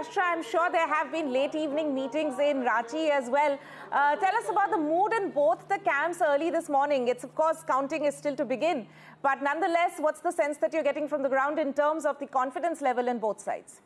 Maharashtra. I'm sure there have been late evening meetings in Ranchi as well. Tell us about the mood in both the camps early this morning. It's, of course, counting is still to begin. But nonetheless, what's the sense that you're getting from the ground in terms of the confidence level in both sides?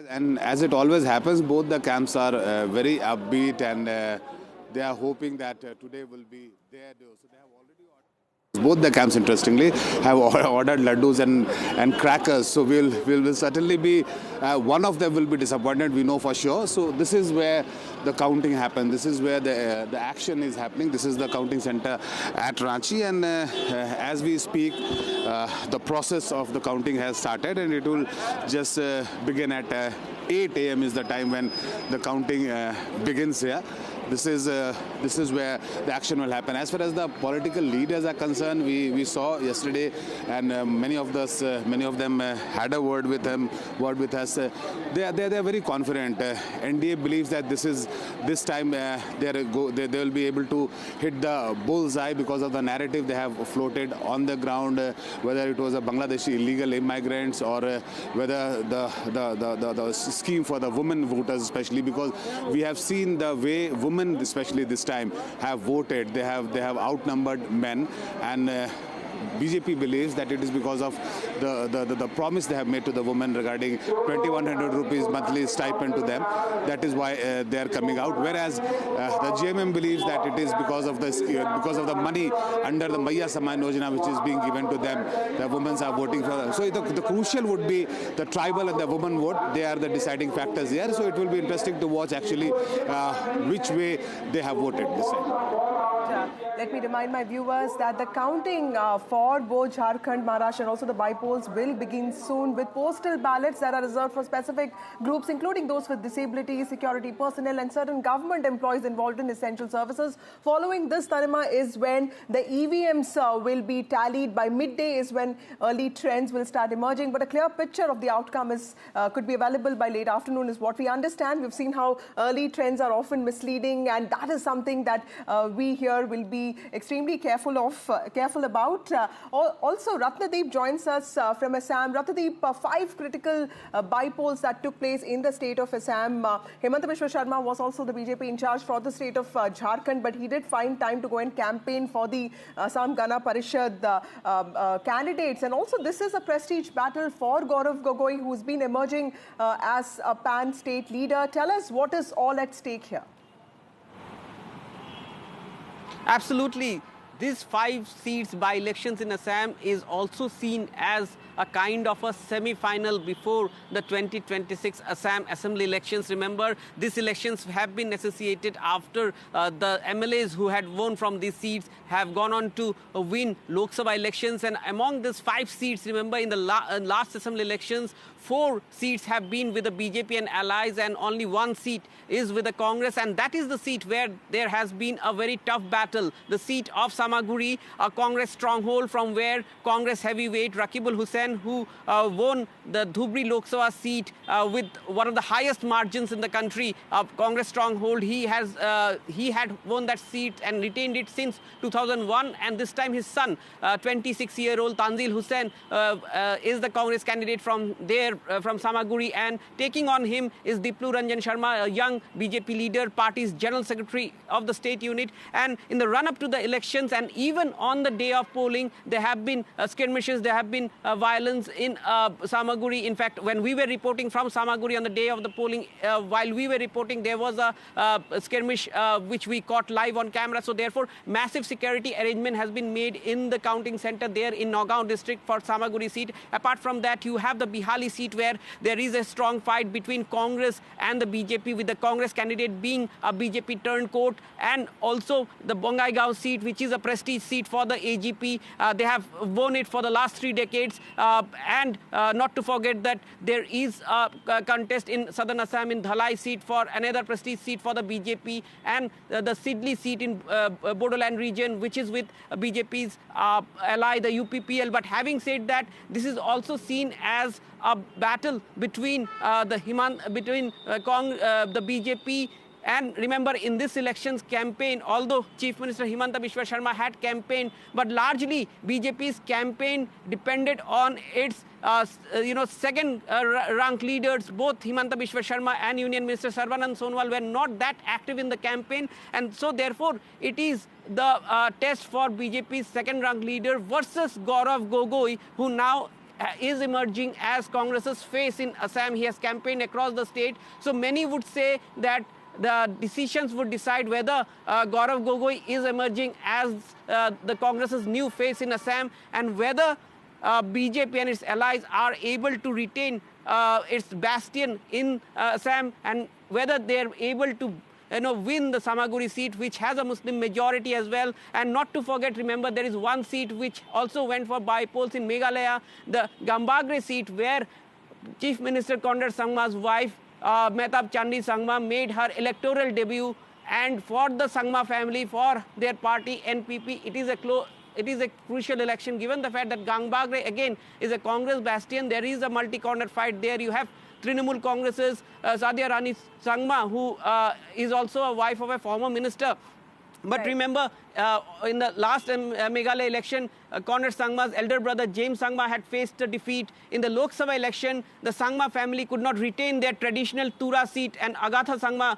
And as it always happens, both the camps are very upbeat, and they are hoping that today will be their day. So they have already ordered. Both the camps, interestingly, have ordered laddus and crackers. So we'll certainly be, one of them will be disappointed, we know for sure. So this is where the counting happens. This is where the action is happening. This is the counting center at Ranchi, and as we speak, the process of the counting has started, and it will just begin at 8 a.m. is the time when the counting begins here. This is where the action will happen. As far as the political leaders are concerned, we saw yesterday, and many of them had a word with us. They are very confident. NDA believes that this time they will be able to hit the bullseye because of the narrative they have floated on the ground, whether it was a Bangladeshi illegal immigrants or whether the scheme for the women voters, especially because we have seen the way women, especially this time, have voted. They have outnumbered men, and BJP believes that it is because of the promise they have made to the women regarding 2,100 rupees monthly stipend to them. That is why they are coming out. Whereas the JMM believes that it is because of the money under the Maiya Saman Yojana which is being given to them. The women are voting for them. So the crucial would be the tribal and the women vote. They are the deciding factors here. So it will be interesting to watch actually which way they have voted this time. Let me remind my viewers that the counting for both Jharkhand, Maharashtra and also the by-polls will begin soon with postal ballots that are reserved for specific groups, including those with disability, security personnel and certain government employees involved in essential services. Following this, Tanima, is when the EVMs will be tallied. By midday is when early trends will start emerging. But a clear picture of the outcome could be available by late afternoon is what we understand. We've seen how early trends are often misleading, and that is something that we here will be extremely careful about. Also, Ratnadeep joins us from Assam. Ratnadeep, 5 critical by-polls that took place in the state of Assam. Hemanta Biswa Sharma was also the BJP in charge for the state of Jharkhand, but he did find time to go and campaign for the Assam Gana Parishad candidates. And also, this is a prestige battle for Gaurav Gogoi, who's been emerging as a pan-state leader. Tell us what is all at stake here. Absolutely. These 5 seats by elections in Assam is also seen as a kind of a semi-final before the 2026 Assam Assembly elections. Remember, these elections have been associated after the MLAs who had won from these seats have gone on to win Lok Sabha elections. And among these 5 seats, remember, in the last Assembly elections, 4 seats have been with the BJP and allies, and only 1 seat is with the Congress. And that is the seat where there has been a very tough battle. The seat of Samaguri, a Congress stronghold from where Congress heavyweight Rakibul Hussain, who won the Dhubri Lok Sabha seat with one of the highest margins in the country, Congress stronghold. He had won that seat and retained it since 2001, and this time his son, 26-year-old Tanzil Hussain, is the Congress candidate from there, from Samaguri, and taking on him is Diplu Ranjan Sharma, a young BJP leader, party's general secretary of the state unit. And in the run-up to the elections, and even on the day of polling, there have been skirmishes, there have been violence in Samaguri. In fact, when we were reporting from Samaguri on the day of the polling, while we were reporting, there was a skirmish which we caught live on camera. So therefore, massive security arrangement has been made in the counting center there in Nagaon district for Samaguri seat. Apart from that, you have the Bihali seat where there is a strong fight between Congress and the BJP, with the Congress candidate being a BJP turncoat, and also the Bongaigaon seat, which is a prestige seat for the AGP. They have won it for the last 3 decades. And not to forget that there is a contest in southern Assam in Dhalai seat for another prestige seat for the BJP, and the Sidli seat in Bodoland region, which is with BJP's ally, the UPPL. But having said that, this is also seen as a battle between the BJP And remember, in this elections campaign, although Chief Minister Himanta Biswa Sharma had campaigned, but largely BJP's campaign depended on its second rank leaders. Both Himanta Biswa Sharma and Union Minister Sarbanand Sonowal were not that active in the campaign, and so therefore it is the test for BJP's second rank leader versus Gaurav Gogoi, who now is emerging as Congress's face in Assam. He has campaigned across the state. So many would say that the decisions would decide whether Gaurav Gogoi is emerging as the Congress's new face in Assam, and whether BJP and its allies are able to retain its bastion in Assam, and whether they are able to win the Samaguri seat, which has a Muslim majority as well. And not to forget, remember, there is one seat which also went for by-polls in Meghalaya, the Gambagre seat, where Chief Minister Conrad Sangma's wife, Mehtab Chandi Sangma, made her electoral debut. And for the Sangma family, for their party NPP, it is a crucial election, given the fact that Gambagre again is a Congress bastion. There is a multi-corner fight there. You have Trinamool Congress's Sadia Rani Sangma, who is also a wife of a former minister. But remember, in the last Meghalaya election, Conrad Sangma's elder brother James Sangma had faced a defeat. In the Lok Sabha election, the Sangma family could not retain their traditional Tura seat, and Agatha Sangma,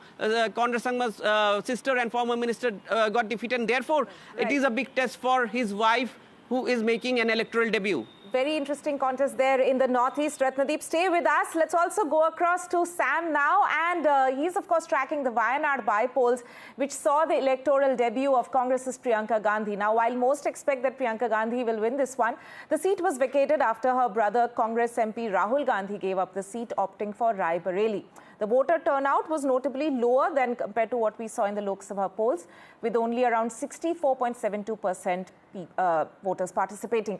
Conrad Sangma's sister and former minister, got defeated. And therefore, it is a big test for his wife, who is making an electoral debut. Very interesting contest there in the northeast. Ratnadeep, stay with us. Let's also go across to Sam now. And he's, of course, tracking the Wayanad by-polls, which saw the electoral debut of Congress's Priyanka Gandhi. Now, while most expect that Priyanka Gandhi will win this one, the seat was vacated after her brother, Congress MP Rahul Gandhi, gave up the seat, opting for Rai Bareli. The voter turnout was notably lower than compared to what we saw in the Lok Sabha polls, with only around 64.72% voters participating.